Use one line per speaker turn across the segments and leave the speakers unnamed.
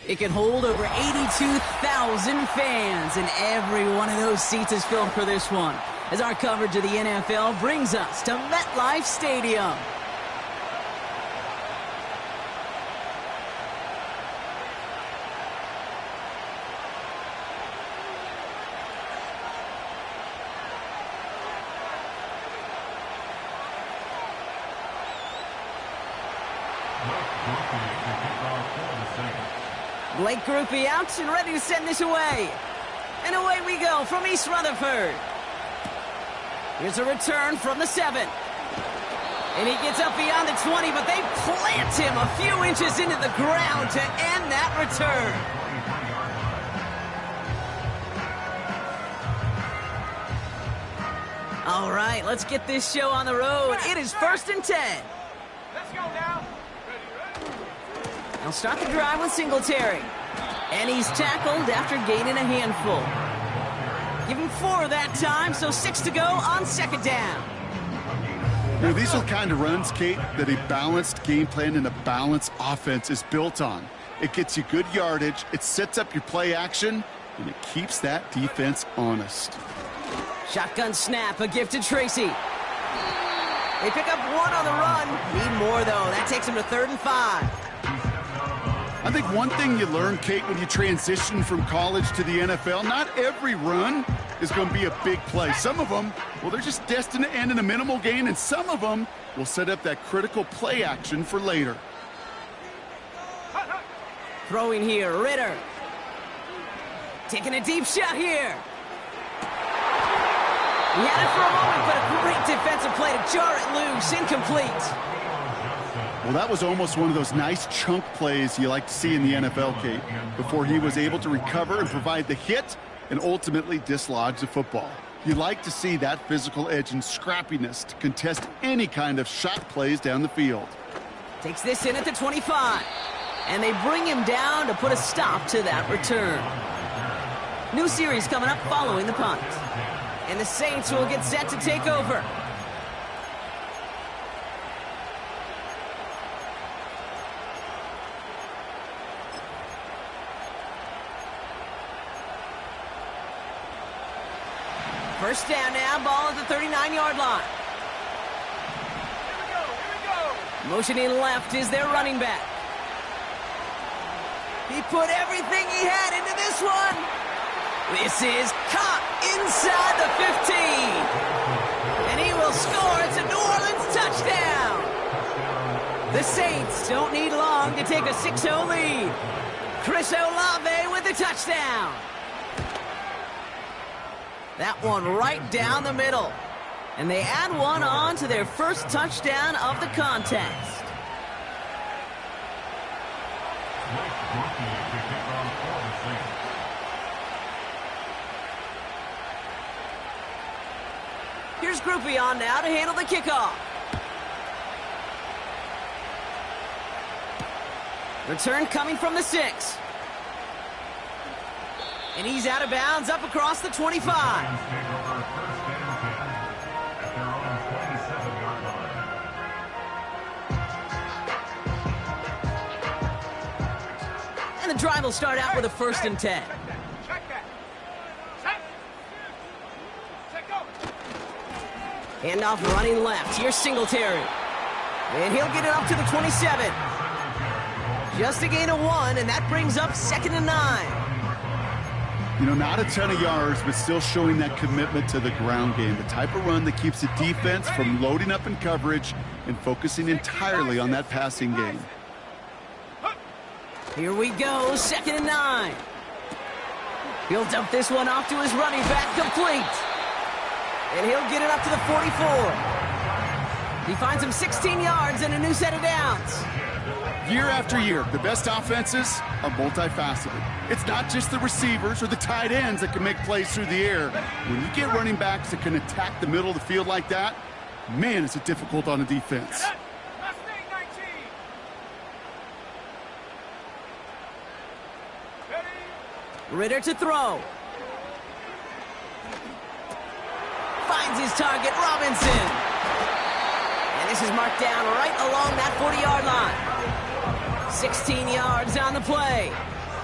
It can hold over 82,000 fans, and every one of those seats is filled for this one, as our coverage of the NFL brings us to MetLife Stadium. Blake Grupe out and ready to send this away. And away we go from East Rutherford. Here's a return from the 7. And he gets up beyond the 20, but they plant him a few inches into the ground to end that return. All right, let's get this show on the road. It is 1st and 10.
Let's go now.
They'll start the drive with Singletary. And he's tackled after gaining a handful. Give him 4 that time, so 6 to go on 2nd down.
You know, these are the kind of runs, Kate, that a balanced game plan and a balanced offense is built on. It gets you good yardage, it sets up your play action, and it keeps that defense honest.
Shotgun snap, a gift to Tracy. They pick up 1 on the run. Need more, though. That takes him to 3rd and 5.
I think one thing you learn, Kate, when you transition from college to the NFL, not every run is going to be a big play. Some of them, well, they're just destined to end in a minimal gain, and some of them will set up that critical play action for later.
Throwing here, Ritter. Taking a deep shot here. He had it for a moment, but a great defensive play to jar it loose. Incomplete.
Well, that was almost one of those nice chunk plays you like to see in the NFL, Kate, before he was able to recover and provide the hit and ultimately dislodge the football. You like to see that physical edge and scrappiness to contest any kind of shot plays down the field.
Takes this in at the 25. And they bring him down to put a stop to that return. New series coming up following the punt. And the Saints will get set to take over. First down now, ball at the 39-yard line.
Here we go.
Motioning left is their running back. He put everything he had into this one. This is caught inside the 15. And he will score. It's a New Orleans touchdown. The Saints don't need long to take a 6-0 lead. Chris Olave with the touchdown. That one right down the middle. And they add one on to their first touchdown of the contest. Here's Grupe on now to handle the kickoff. Return coming from the 6. And he's out of bounds up across the 25. And the drive will start out with a 1st and 10.
Check that. Check go.
Handoff running left. Here's Singletary. And he'll get it up to the 27. Just a gain of 1, and that brings up 2nd and 9.
You know, not a ton of yards, but still showing that commitment to the ground game. The type of run that keeps the defense from loading up in coverage and focusing entirely on that passing game.
Here we go, 2nd and 9. He'll dump this one off to his running back, complete. And he'll get it up to the 44. He finds him 16 yards and a new set of downs.
Year after year, the best offenses are multifaceted. It's not just the receivers or the tight ends that can make plays through the air. When you get running backs that can attack the middle of the field like that, man, is it difficult on a defense.
Ritter to throw. Finds his target, Robinson. And this is marked down right along that 40-yard line. 16 yards on the play.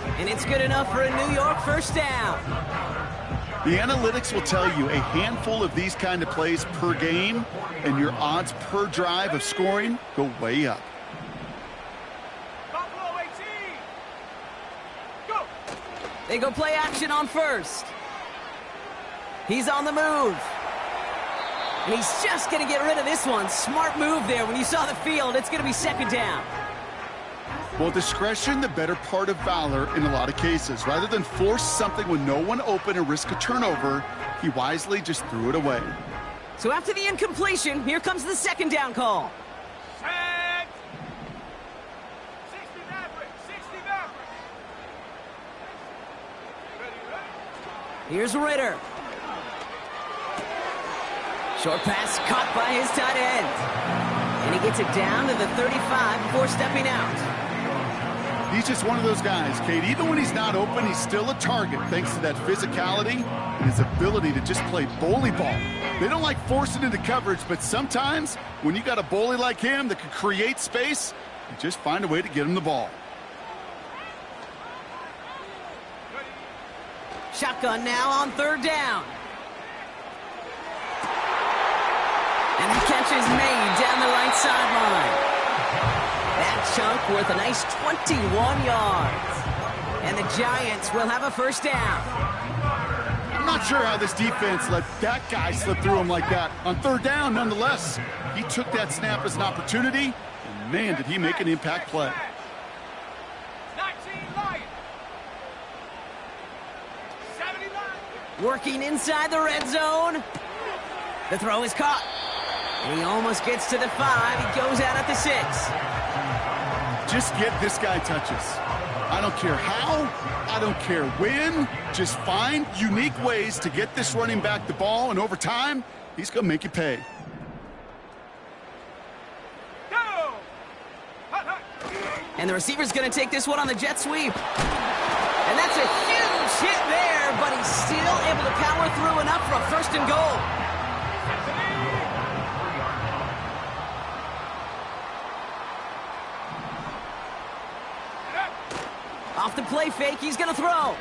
And it's good enough for a New York first down.
The analytics will tell you a handful of these kind of plays per game, and your odds per drive of scoring go way up.
Buffalo 18. Go.
They go play action on first. He's on the move. And he's just going to get rid of this one. Smart move there. When you saw the field, it's going to be second down.
Well, discretion, the better part of valor in a lot of cases. Rather than force something with no one open and risk a turnover, he wisely just threw it away.
So after the incompletion, here comes the second down call.
Set. 60 Maverick. 60 Maverick. Ready.
Here's Ritter. Short pass caught by his tight end. And he gets it down to the 35 before stepping out.
He's just one of those guys, Kate. Even when he's not open, he's still a target thanks to that physicality and his ability to just play bully ball. They don't like forcing into coverage, but sometimes when you got a bully like him that can create space, you just find a way to get him the ball.
Shotgun now on third down. And the catch is made down the right sideline. That chunk worth a nice 21 yards. And the Giants will have a first down.
I'm not sure how this defense let that guy slip through him like that. On third down, nonetheless, he took that snap as an opportunity, and man, did he make an impact play.
19 Lions. 79.
Working inside the red zone. The throw is caught. And he almost gets to the 5. He goes out at the 6.
Just get this guy touches. I don't care how, I don't care when. Just find unique ways to get this running back the ball, and over time, he's going to make you pay.
Go. Hut, hut.
And the receiver's going to take this one on the jet sweep. And that's a huge hit there, but he's still able to power through enough for a first and goal. Off the play fake, he's going to throw.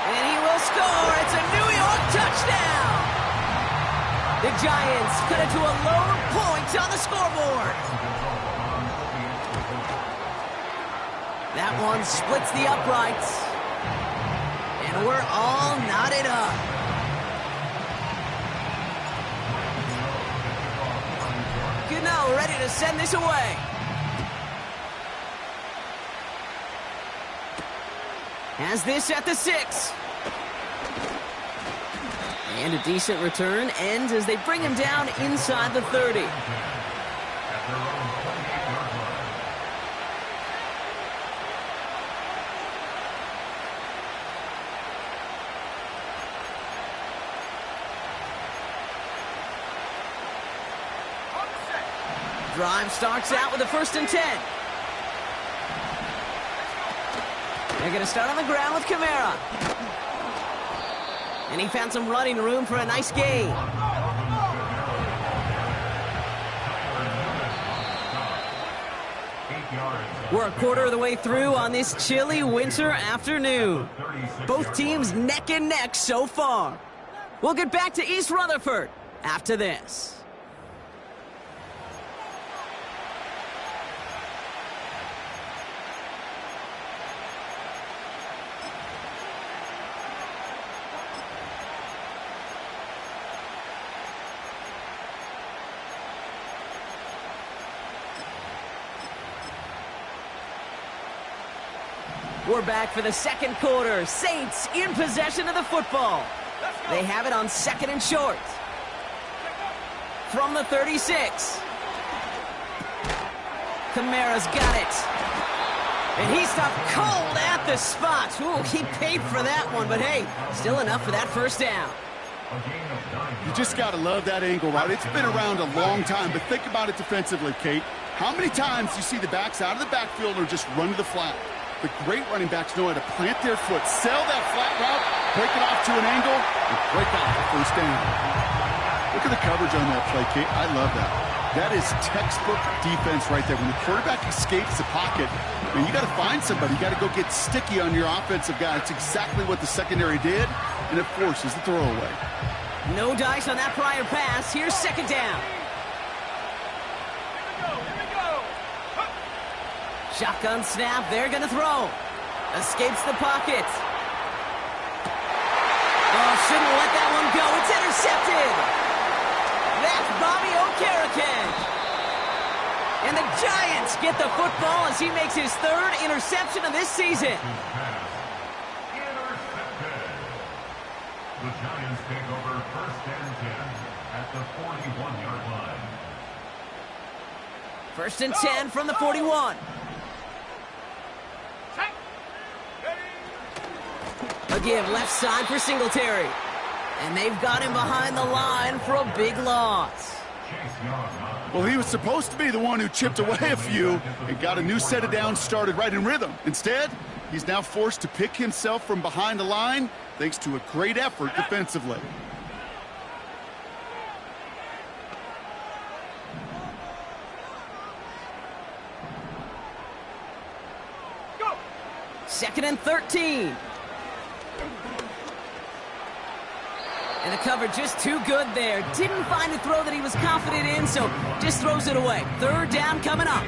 And he will score. It's a New York touchdown. The Giants cut it to a lone point on the scoreboard. That one splits the uprights. And we're all knotted up. Gano ready to send this away. Has this at the 6. And a decent return ends as they bring him down inside the 30. Drive starts out with a 1st and 10. They're going to start on the ground with Kamara. And he found some running room for a nice gain. We're a quarter of the way through on this chilly winter afternoon. Both teams neck and neck so far. We'll get back to East Rutherford after this. We're back for the second quarter. Saints in possession of the football. They have it on 2nd and short. From the 36. Kamara's got it. And he stopped cold at the spot. Ooh, he paid for that one, but hey, still enough for that first down.
You just got to love that angle, right? It's been around a long time, but think about it defensively, Kate. How many times do you see the backs out of the backfield or just run to the flat? The great running backs know how to plant their foot, sell that flat route, break it off to an angle, and break off the first down. Look at the coverage on that play, Kate. I love that. That is textbook defense right there. When the quarterback escapes the pocket, man, you got to find somebody. You got to go get sticky on your offensive guy. It's exactly what the secondary did, and it forces the throwaway.
No dice on that prior pass. Here's second down.
Here we go.
Shotgun snap. They're going to throw. Escapes the pocket. Oh, shouldn't let that one go. It's intercepted. That's Bobby Okereke. And the Giants get the football as he makes his third interception of this season.
Intercepted. The Giants take over first and 10 at the 41-yard line.
First and 10 from the 41. Again, left side for Singletary. And they've got him behind the line for a big loss.
Well, he was supposed to be the one who chipped away a few and got a new set of downs started right in rhythm. Instead, he's now forced to pick himself from behind the line thanks to a great effort defensively.
Go.
Second and 13. And the cover just too good there. Didn't find a throw that he was confident in, so just throws it away. Third down coming up.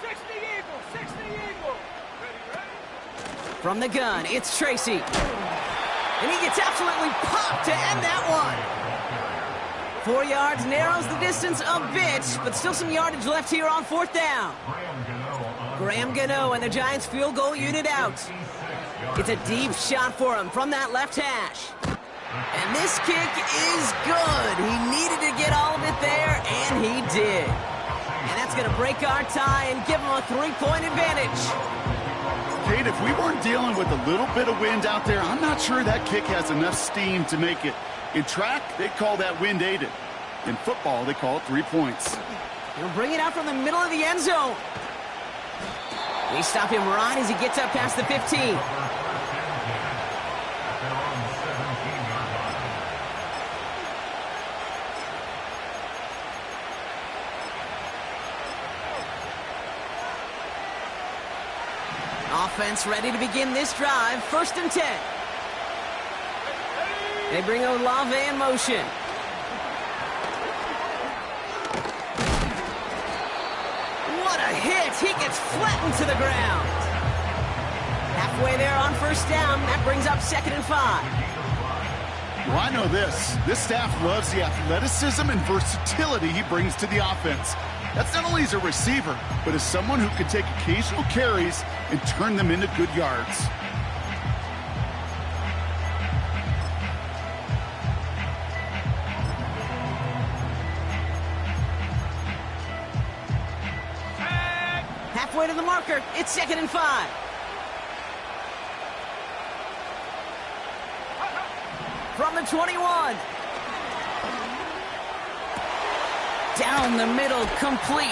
60 Eagles, 60 Eagles. Ready.
From the gun, it's Tracy. And he gets absolutely popped to end that one. 4 yards, narrows the distance a bit, but still some yardage left here on fourth down. Graham Gano and the Giants field goal unit out. It's a deep shot for him from that left hash. And this kick is good. He needed to get all of it there, and he did. And that's going to break our tie and give him a 3-point advantage.
Kate, if we weren't dealing with a little bit of wind out there, I'm not sure that kick has enough steam to make it. In track, they call that wind aided. In football, they call it 3 points.
He'll bring it out from the middle of the end zone. They stop him right as he gets up past the 15. Offense ready to begin this drive. First and 10. They bring Olave in motion. What a hit! He gets flattened to the ground. Halfway there on first down. That brings up second and 5.
Well, I know this. This staff loves the athleticism and versatility he brings to the offense. That's not only as a receiver, but as someone who can take occasional carries and turn them into good yards.
Halfway to the marker, it's second and 5. From the 21. Down the middle, complete.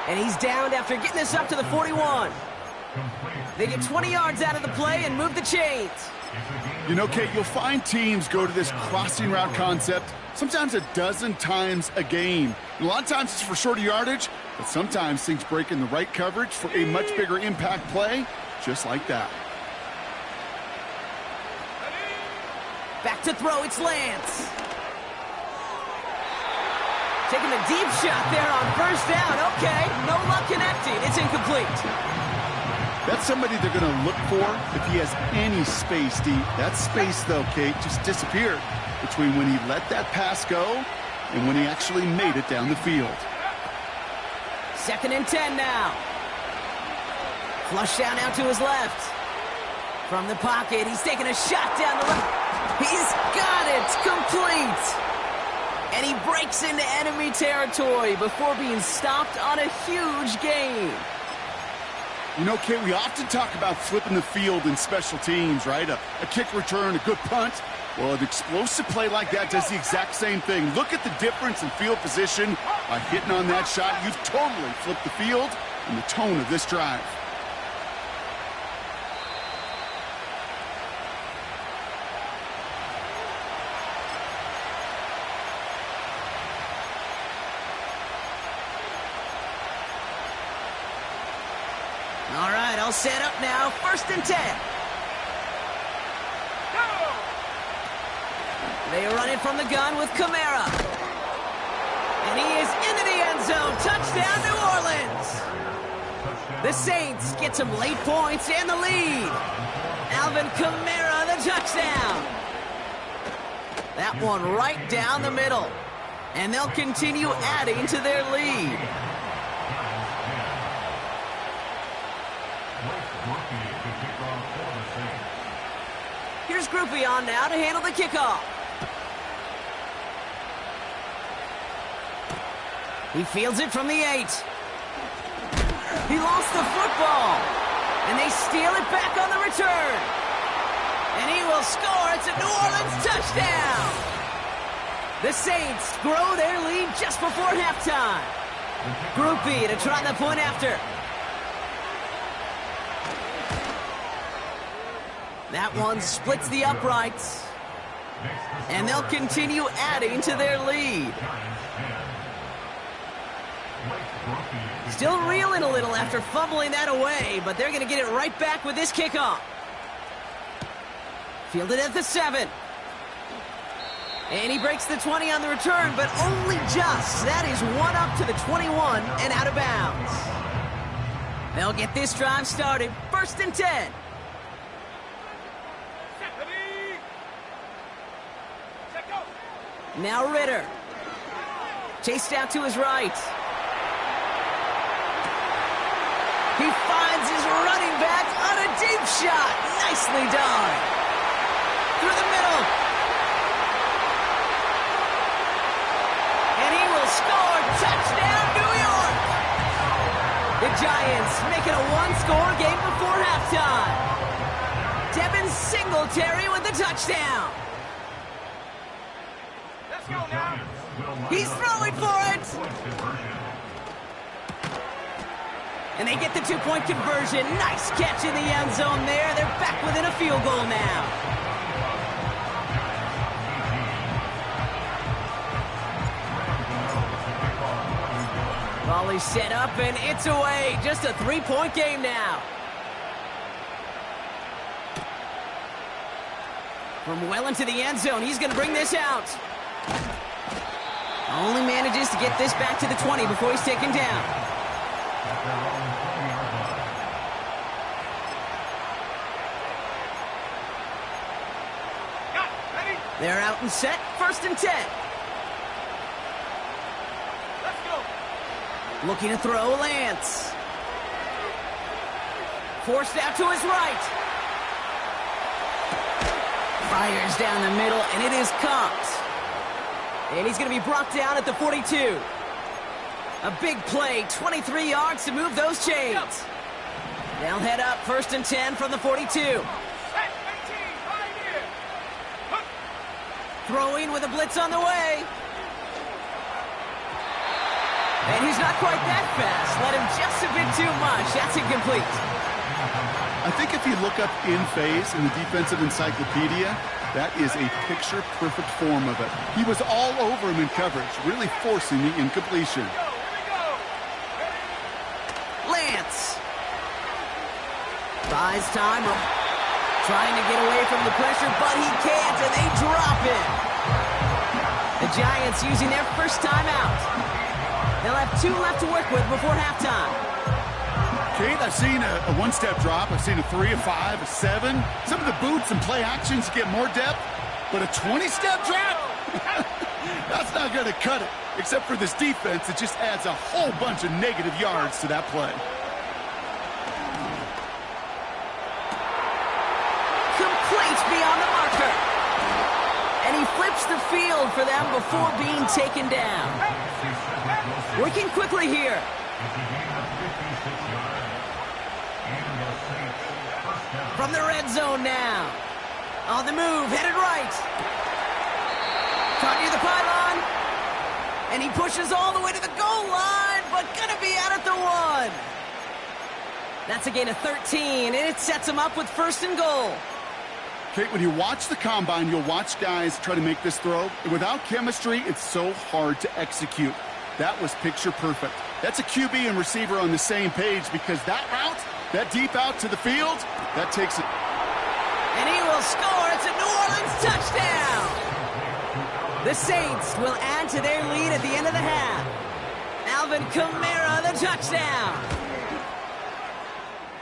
And he's downed after getting this up to the 41. They get 20 yards out of the play and move the chains.
You know, Kate, you'll find teams go to this crossing route concept sometimes a dozen times a game. And a lot of times it's for shorter yardage, but sometimes things break in the right coverage for a much bigger impact play, just like that.
Back to throw, it's Lance. Taking a deep shot there on first down. Okay, no luck connecting. It's incomplete.
That's somebody they're going to look for if he has any space deep. That space, though, Kate, just disappeared between when he let that pass go and when he actually made it down the field.
Second and 10 now. Flush down out to his left. From the pocket, he's taking a shot down the left. He's got it, complete. And he breaks into enemy territory before being stopped on a huge gain.
You know, Kate, we often talk about flipping the field in special teams, right? A kick return, a good punt. Well, an explosive play like that does the exact same thing. Look at the difference in field position. By hitting on that shot, you've totally flipped the field and the tone of this drive.
All set up now, 1st and 10.
Go!
They run it from the gun with Kamara. And he is into the end zone. Touchdown, New Orleans. The Saints get some late points and the lead. Alvin Kamara, the touchdown. That one right down the middle. And they'll continue adding to their lead. Here's Groupie on now to handle the kickoff. He fields it from the 8. He lost the football. And they steal it back on the return. And he will score. It's a New Orleans touchdown. The Saints grow their lead just before halftime. Groupie to try the point after. That one splits the uprights. And they'll continue adding to their lead. Still reeling a little after fumbling that away, but they're going to get it right back with this kickoff. Fielded at the 7. And he breaks the 20 on the return, but only just. That is one up to the 21 and out of bounds. They'll get this drive started. 1st and 10. Now Ritter. Chased out to his right. He finds his running back on a deep shot. Nicely done. Through the middle. And he will score. Touchdown, New York. The Giants make it a one-score game before halftime. Devin Singletary with the touchdown.
Let's go now.
He's throwing for it. And they get the 2-point conversion. Nice catch in the end zone there. They're back within a field goal now. Volley set up and it's away. Just a 3-point game now. From well into the end zone, he's going to bring this out. Only manages to get this back to the 20 before he's taken down. They're out and set. 1st and 10.
Let's go.
Looking to throw Lance. Forced out to his right. Fires down the middle, and it is caught. And he's going to be brought down at the 42. A big play, 23 yards to move those chains. They'll head up 1st and 10 from the 42. Throwing with a blitz on the way. And he's not quite that fast. Let him just a bit too much. That's incomplete.
I think if you look up in phase in the defensive encyclopedia, that is a picture-perfect form of it. He was all over him in coverage, really forcing the incompletion.
Lance. Buys time. Trying to get away from the pressure, but he can't, and they drop it. The Giants using their first timeout. They'll have 2 left to work with before halftime.
Kate, I've seen a one-step drop. I've seen a 3, a 5, a 7. Some of the boots and play actions get more depth, but a 20-step drop? That's not going to cut it, except for this defense that just adds a whole bunch of negative yards to that play.
Complete beyond the marker. And he flips the field for them before being taken down. Working quickly here. From the red zone now. On the move, headed right. Caught near the pylon. And he pushes all the way to the goal line, but gonna be out at the 1. That's a gain of 13, and it sets him up with 1st and goal.
Kate, when you watch the combine, you'll watch guys try to make this throw. And without chemistry, it's so hard to execute. That was picture perfect. That's a QB and receiver on the same page because that route, that deep out to the field, that takes it.
And he will score. It's a New Orleans touchdown. The Saints will add to their lead at the end of the half. Alvin Kamara, the touchdown.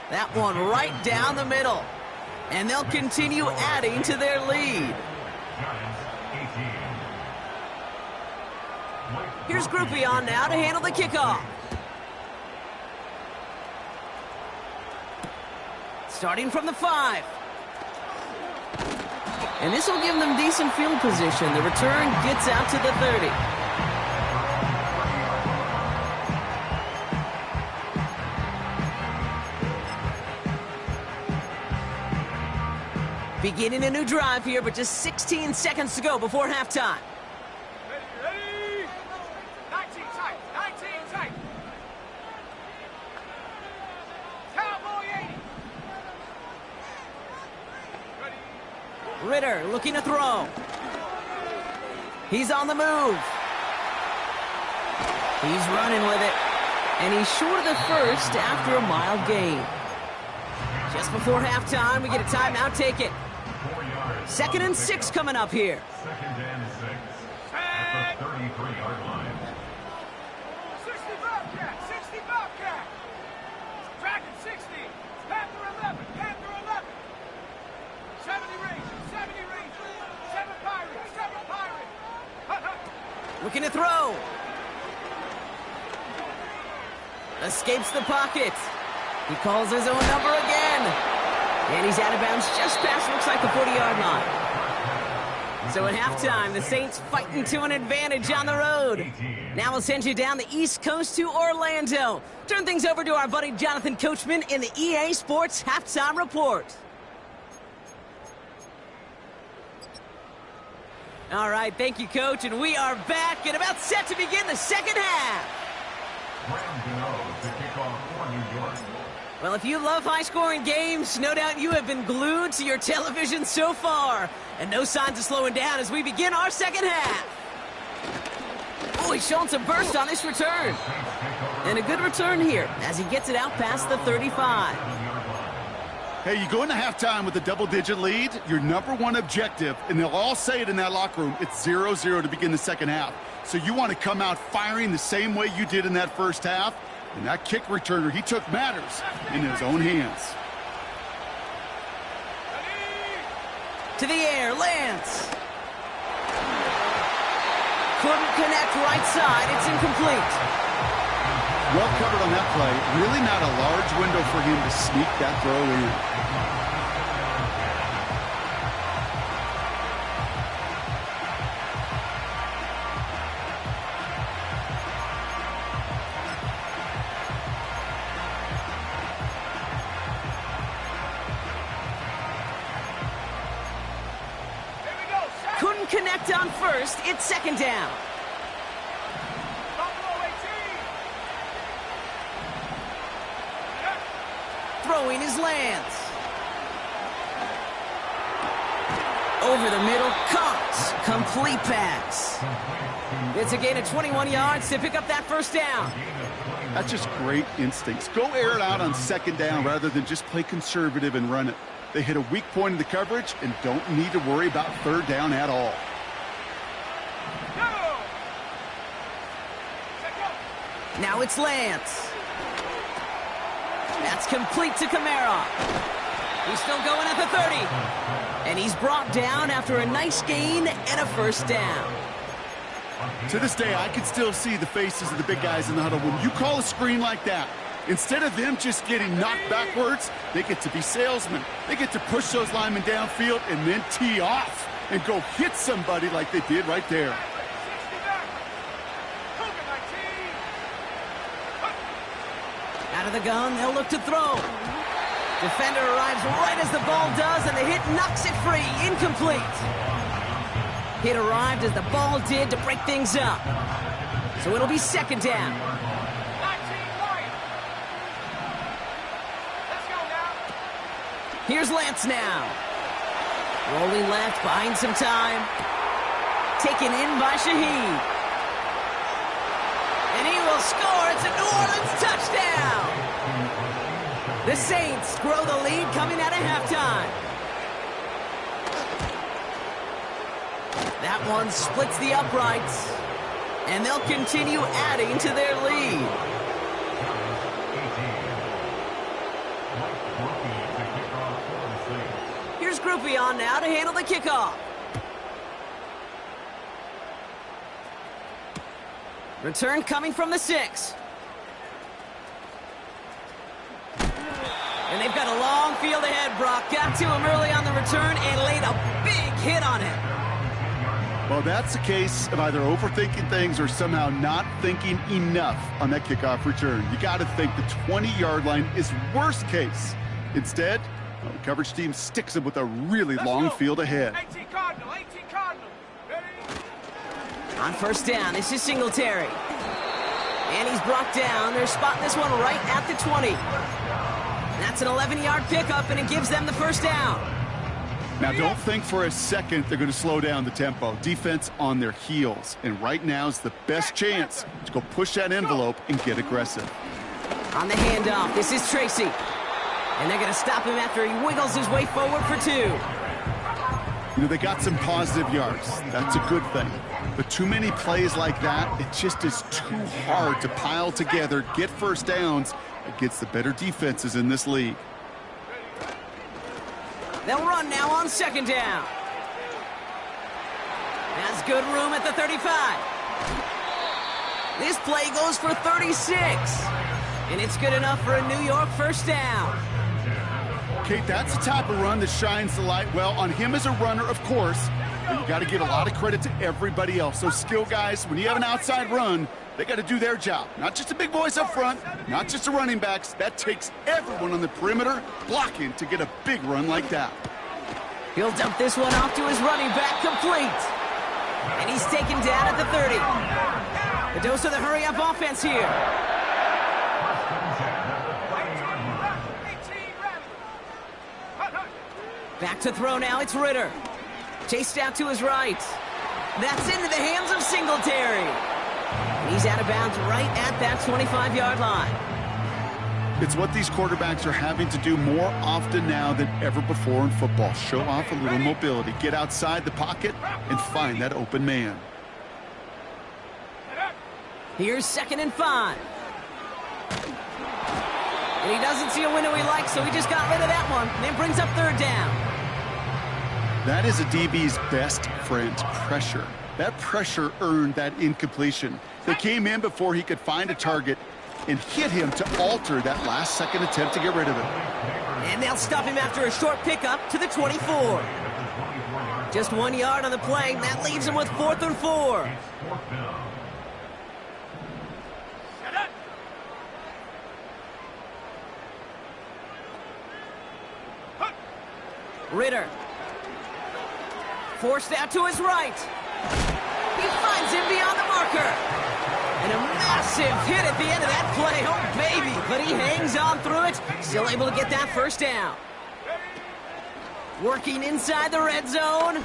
That one right down the middle. And they'll continue adding to their lead. Here's Groupie on now to handle the kickoff. Starting from the 5. And this will give them decent field position. The return gets out to the 30. Beginning a new drive here, but just 16 seconds to go before halftime.
Ready? 19 tight. 19 tight. Cowboy 80. Ready?
Ritter looking to throw. He's on the move. He's running with it. And he's short of the first after a mild gain. Just before halftime, we get a timeout taken. 2nd and 6 coming up here.
2nd and 6 at the 33-yard line.
60 Bobcat. 60 Bobcat. Dragon 60. Panther 11. Panther 11. 70 Rangers. 70 Rangers. 7 Pirates. 7 Pirates.
Looking to throw. Escapes the pocket. He calls his own number again. And he's out of bounds just past, looks like, the 40-yard line. So at halftime, the Saints fighting to an advantage on the road. Now we'll send you down the East Coast to Orlando. Turn things over to our buddy Jonathan Coachman in the EA Sports Halftime Report. All right, thank you, Coach. And we are back and about set to begin the second half.
To kick off for New York.
Well, if you love high-scoring games, no doubt you have been glued to your television so far. And no signs of slowing down as we begin our second half. Oh, he's showing some burst on this return. And a good return here as he gets it out past the 35.
Hey, you go into halftime with a double-digit lead, your number one objective, and they'll all say it in that locker room, it's 0-0 to begin the second half. So you want to come out firing the same way you did in that first half. And that kick returner, he took matters in his own hands.
To the air, Lance. Couldn't connect right side. It's incomplete.
Well covered on that play. Really not a large window for him to sneak that throw in.
Connect on first. It's second down. Throwing is Lance. Over the middle, caught. Complete pass. It's a gain of 21 yards to pick up that first down.
That's just great instincts. Go air it out on second down rather than just play conservative and run it. They hit a weak point in the coverage and don't need to worry about third down at all.
Now it's Lance. That's complete to Kamara. He's still going at the 30. And he's brought down after a nice gain and a first down.
To this day, I can still see the faces of the big guys in the huddle. When you call a screen like that, instead of them just getting knocked backwards, they get to be salesmen. They get to push those linemen downfield and then tee off and go hit somebody like they did right there.
Out of the gun, they'll look to throw. Defender arrives right as the ball does, and the hit knocks it free. Incomplete. Hit arrived as the ball did to break things up. So it'll be second down. Here's Lance now. Rolling left, buying some time. Taken in by Shaheed. And he will score. It's a New Orleans touchdown. The Saints grow the lead coming out of halftime. That one splits the uprights, and they'll continue adding to their lead. Here's Groupie on now to handle the kickoff. Return coming from the 6. And they've got a long field ahead, Brock. Got to him early on the return and laid a big hit on him.
Well, that's the case of either overthinking things or somehow not thinking enough on that kickoff return. You got to think the 20-yard line is worst case. Instead, the coverage team sticks him with a really long field ahead.
18 Cardinal, 18 Cardinal. Ready?
On first down, this is Singletary. And he's brought down. They're spotting this one right at the 20. That's an 11-yard pickup, and it gives them the first down.
Now, don't think for a second they're going to slow down the tempo. Defense on their heels. And right now is the best chance to go push that envelope and get aggressive.
On the handoff, this is Tracy. And they're going to stop him after he wiggles his way forward for 2.
You know, they got some positive yards. That's a good thing. But too many plays like that, it just is too hard to pile together, get first downs against the better defenses in this league.
They'll run now on second down. Has good room at the 35. This play goes for 36. And it's good enough for a New York first down.
Kate, that's the type of run that shines the light well on him as a runner, of course. But you got to give a lot of credit to everybody else. Those skill guys, when you have an outside run, they got to do their job. Not just the big boys up front, not just the running backs. That takes everyone on the perimeter blocking to get a big run like that.
He'll dump this one off to his running back, complete. And he's taken down at the 30. The dose of the hurry-up offense here. Back to throw now, it's Ritter. Chased out to his right. That's into the hands of Singletary. And he's out of bounds right at that 25-yard line.
It's what these quarterbacks are having to do more often now than ever before in football. Show off a little mobility. Get outside the pocket and find that open man.
Here's 2nd and 5. And he doesn't see a window he likes, so he just got rid of that one. And then brings up 3rd down.
That is a DB's best friend, pressure. That pressure earned that incompletion. They came in before he could find a target and hit him to alter that last-second attempt to get rid of it.
And they'll stop him after a short pickup to the 24. Just 1 yard on the play, and that leaves him with 4th and 4. Ritter. Forced out to his right. He finds him beyond the marker. And a massive hit at the end of that play. Oh, baby. But he hangs on through it. Still able to get that first down. Working inside the red zone.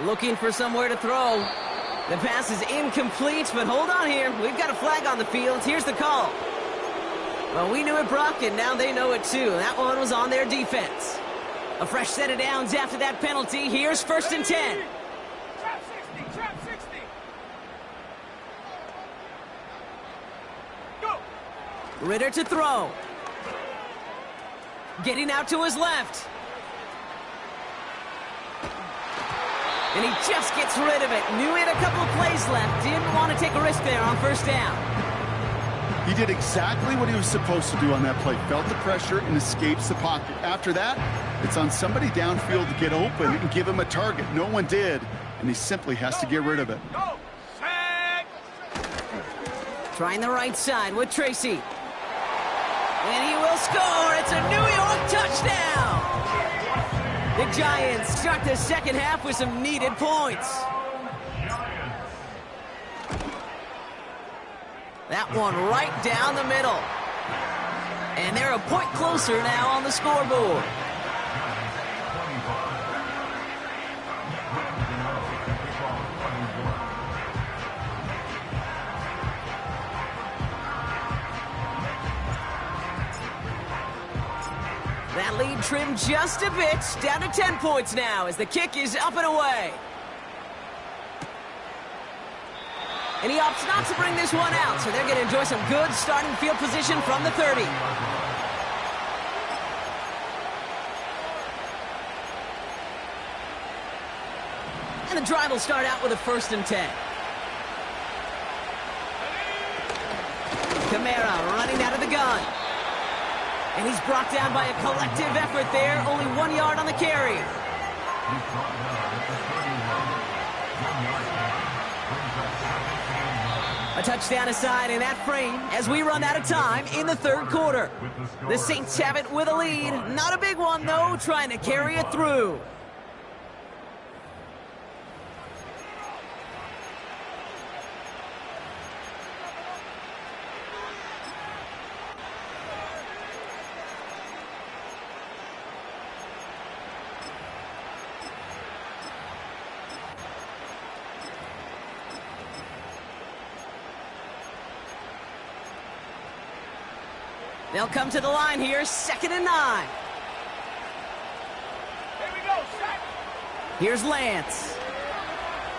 Looking for somewhere to throw. The pass is incomplete, but hold on here. We've got a flag on the field. Here's the call. Well, we knew it, Brock, and now they know it too. That one was on their defense. A fresh set of downs after that penalty. Here's 1st and 10.
Trap 60, trap 60. Go.
Ritter to throw. Getting out to his left. And he just gets rid of it. Knew he had a couple of plays left. Didn't want to take a risk there on 1st down.
He did exactly what he was supposed to do on that play. Felt the pressure and escapes the pocket. After that, it's on somebody downfield to get open and give him a target. No one did, and he simply has to get rid of it.
Go. Set.
Trying the right side with Tracy. And he will score. It's a New York touchdown. The Giants start the second half with some needed points. That one right down the middle. And they're a point closer now on the scoreboard. That lead trimmed just a bit, down to 10 points now as the kick is up and away. And he opts not to bring this one out, so they're going to enjoy some good starting field position from the 30. And the drive will start out with a 1st and 10. Kamara running out of the gun. And he's brought down by a collective effort there. Only 1 yard on the carry. A touchdown aside in that frame as we run out of time in the 3rd quarter. The Saints have it with a lead. Not a big one, though, trying to carry it through. They'll come to the line here, 2nd and 9.
Here we go, set.
Here's Lance.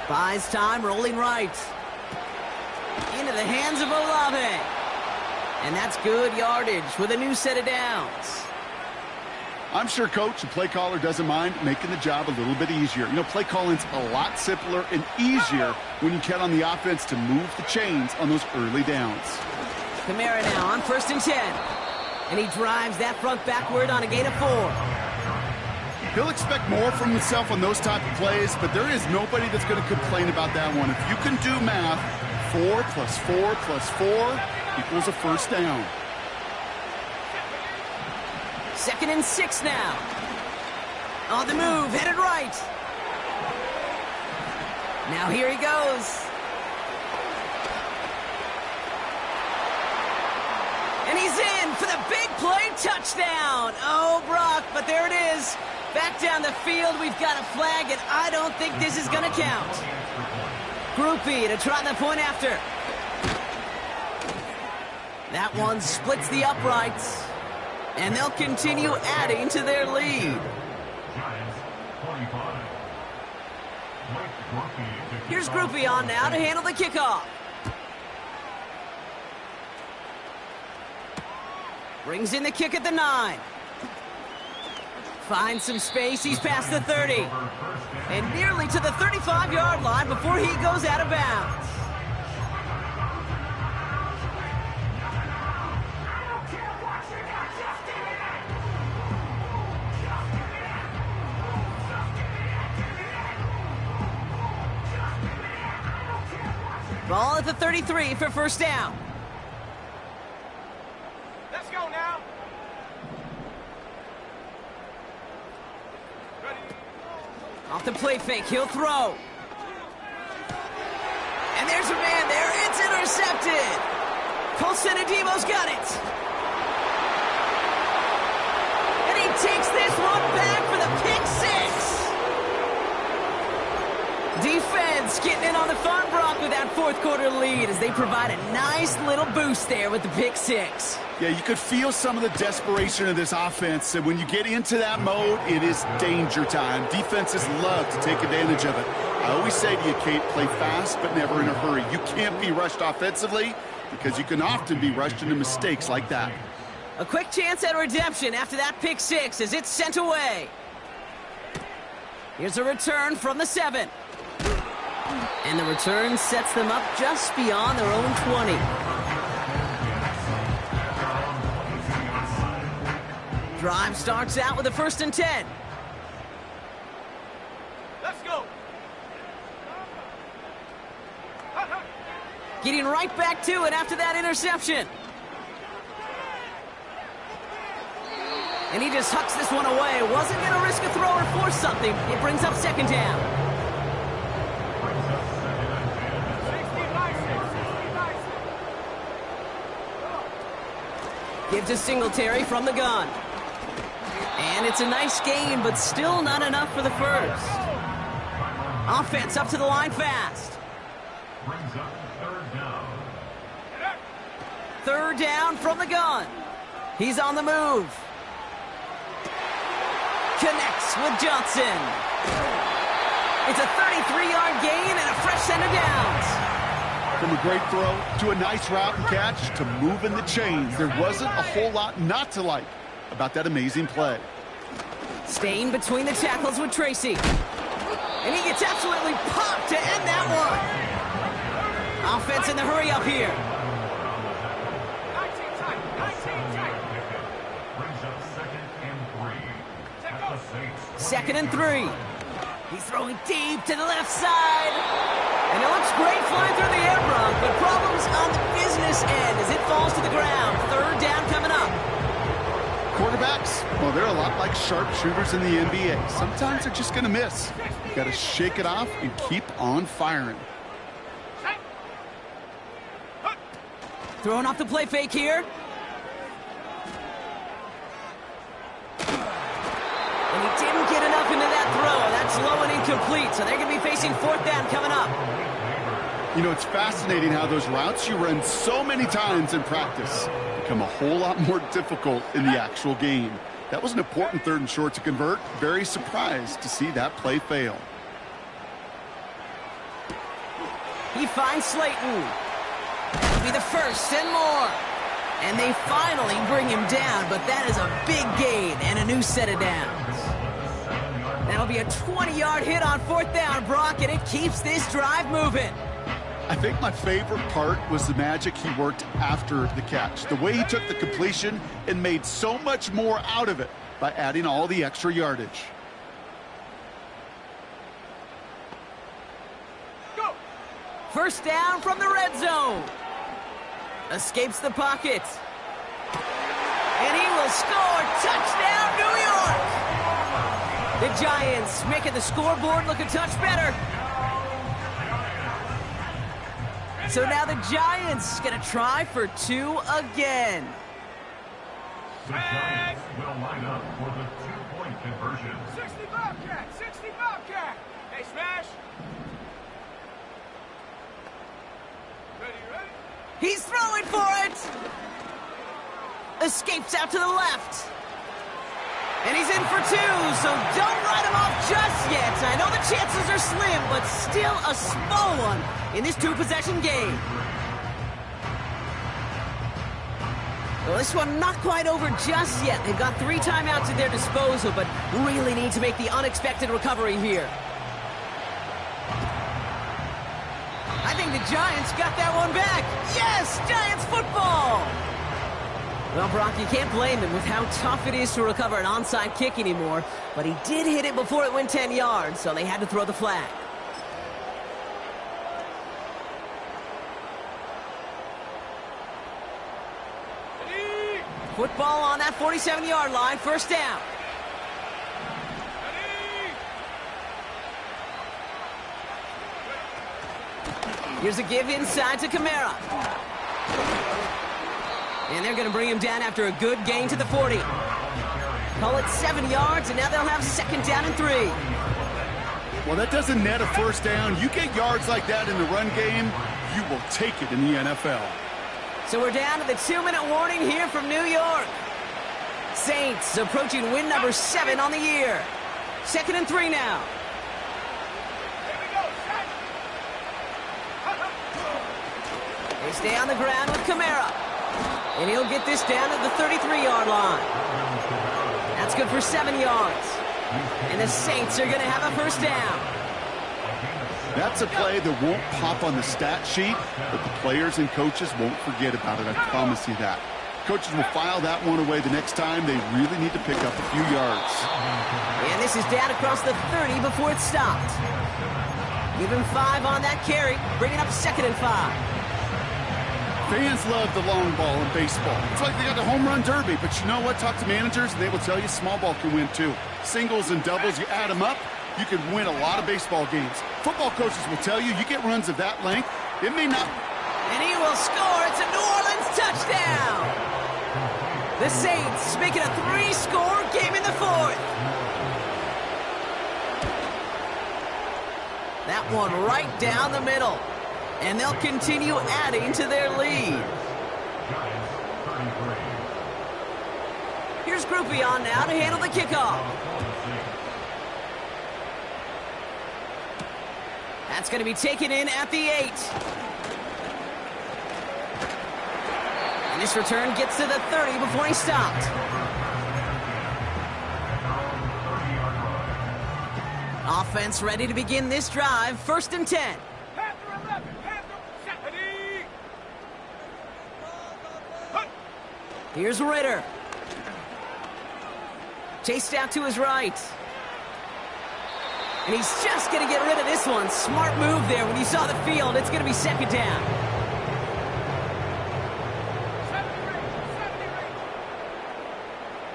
Buys time, rolling right. Into the hands of Olave. And that's good yardage with a new set of downs.
I'm sure coach and play caller doesn't mind making the job a little bit easier. You know, play calling's a lot simpler and easier when you count on the offense to move the chains on those early downs.
Kamara now on 1st and 10. And he drives that front backward on a gain of 4.
He'll expect more from himself on those type of plays, but there is nobody that's going to complain about that one. If you can do math, 4 plus 4 plus 4 equals a 1st down.
2nd and 6 now. On the move, headed right. Now here he goes. And he's in for the big play touchdown. Oh, Brock, but there it is. Back down the field, we've got a flag, and I don't think this is going to count. Groupie to try the point after. That one splits the uprights. And they'll continue adding to their lead. Here's Groupie on now to handle the kickoff. Brings in the kick at the 9. Finds some space. He's past the 30. And nearly to the 35-yard line before he goes out of bounds. Ball at the 33 for 1st down.
Let's go now. Ready.
Off the play fake, he'll throw. And there's a man there. It's intercepted. Colson Adebo's got it. And he takes this one back for the pick 6. Defense getting in on the fun, Brock, with that 4th quarter lead as they provide a nice little boost there with the pick 6.
Yeah, you could feel some of the desperation of this offense. And when you get into that mode, it is danger time. Defenses love to take advantage of it. I always say to you, Kate, play fast but never in a hurry. You can't be rushed offensively because you can often be rushed into mistakes like that.
A quick chance at redemption after that pick 6 as it's sent away. Here's a return from the 7. And the return sets them up just beyond their own 20. Drive starts out with a 1st and 10.
Let's go.
Getting right back to it after that interception. And he just hucks this one away. Wasn't going to risk a throw or force something. It brings up 2nd down. Gives to Singletary from the gun. And it's a nice game, but still not enough for the 1st. Offense up to the line fast.
Brings up 3rd down.
3rd down from the gun. He's on the move. Connects with Johnson. It's a 33-yard gain and a fresh set of downs.
From a great throw to a nice route and catch to moving the chains, there wasn't a whole lot not to like about that amazing play.
Staying between the tackles with Tracy. And he gets absolutely popped to end that one. Offense in the hurry up here.
19 tight, 19 tight.
Brings up 2nd and 3. At the Saints.
2nd and 3. He's throwing deep to the left side. And it looks great flying through the air, Bronk, but problems on the business end as it falls to the ground. 3rd down coming up.
Quarterbacks, well, they're a lot like sharpshooters in the NBA. Sometimes they're just going to miss. You got to shake it off and keep on firing.
Throwing off the play fake here. And he didn't get enough into that throw. That's low and incomplete, so they're going to be facing 4th down coming up.
You know, it's fascinating how those routes you run so many times in practice become a whole lot more difficult in the actual game. That was an important 3rd and short to convert. Very surprised to see that play fail.
He finds Slayton. That'll be the 1st and more. And they finally bring him down, but that is a big gain and a new set of downs. That'll be a 20-yard hit on 4th down, Brock, and it keeps this drive moving.
I think my favorite part was the magic he worked after the catch. The way he took the completion and made so much more out of it by adding all the extra yardage.
Go!
1st down from the red zone. Escapes the pocket. And he will score. Touchdown, New York! The Giants making the scoreboard look a touch better. So now the Giants going to try for 2 again.
The Giants will line up for the 2-point conversion.
60 Bobcat, 60 Bobcat. Hey, Smash. Ready?
He's throwing for it. Escapes out to the left. And he's in for 2, so don't write him off just yet. I know the chances are slim, but still a small one in this 2-possession game. Well, this one not quite over just yet. They've got 3 timeouts at their disposal, but really need to make the unexpected recovery here. I think the Giants got that one back. Yes, Giants football! Well, Brock, you can't blame him with how tough it is to recover an onside kick anymore, but he did hit it before it went 10 yards, so they had to throw the flag.
Ready?
Football on that 47-yard line, 1st down.
Ready?
Here's a give inside to Kamara. And they're going to bring him down after a good gain to the 40. Call it 7 yards, and now they'll have 2nd down and 3.
Well, that doesn't net a 1st down. You get yards like that in the run game, you will take it in the NFL.
So we're down to the 2-minute warning here from New York. Saints approaching win number 7 on the year. 2nd and 3 now.
Here we go, set.
They stay on the ground with Kamara. And he'll get this down at the 33-yard line. That's good for 7 yards. And the Saints are going to have a 1st down.
That's a play that won't pop on the stat sheet, but the players and coaches won't forget about it. I promise you that. Coaches will file that one away the next time. They really need to pick up a few yards.
And this is down across the 30 before it's stopped. Give him 5 on that carry, bringing up 2nd and 5.
Fans love the long ball in baseball. It's like they got the home run derby, but you know what? Talk to managers, and they will tell you small ball can win too. Singles and doubles, you add them up, you can win a lot of baseball games. Football coaches will tell you, you get runs of that length, it may not.
And he will score. It's a New Orleans touchdown. The Saints making a 3-score game in the 4th. That one right down the middle. And they'll continue adding to their lead. Here's Groupie on now to handle the kickoff. That's going to be taken in at the 8. And this return gets to the 30 before he's stopped. Offense ready to begin this drive. 1st and 10.
Panther 11, Panther 70.
Here's Ritter. Chased out to his right. And he's just going to get rid of this one. Smart move there when you saw the field. It's going to be 2nd down.
70.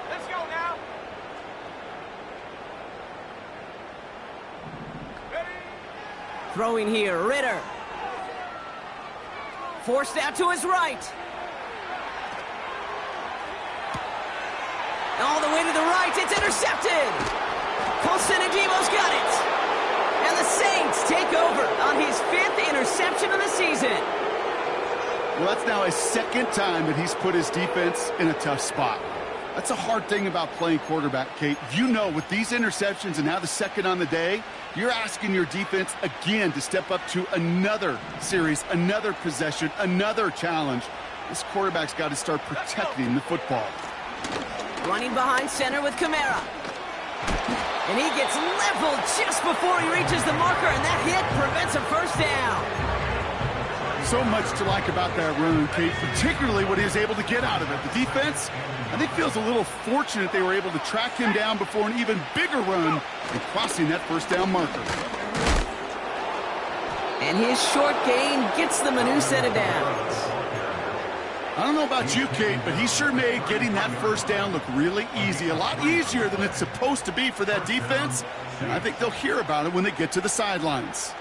Let's go now. Ready?
Throwing here, Ritter. Forced out to his right. All the way to the right, it's intercepted. Colson Adebo's got it. And the Saints take over on his 5th interception of the season.
Well, that's now his 2nd time that he's put his defense in a tough spot. That's a hard thing about playing quarterback, Kate. You know, with these interceptions and now the 2nd on the day, you're asking your defense again to step up to another series, another possession, another challenge. This quarterback's got to start protecting the football.
Running behind center with Kamara. And he gets leveled just before he reaches the marker, and that hit prevents a 1st down.
So much to like about that run, Kate, particularly what he was able to get out of it. The defense, I think, feels a little fortunate they were able to track him down before an even bigger run and crossing that 1st down marker.
And his short gain gets them a new set of downs.
I don't know about you, Kate, but he sure made getting that 1st down look really easy. A lot easier than it's supposed to be for that defense. And I think they'll hear about it when they get to the sidelines.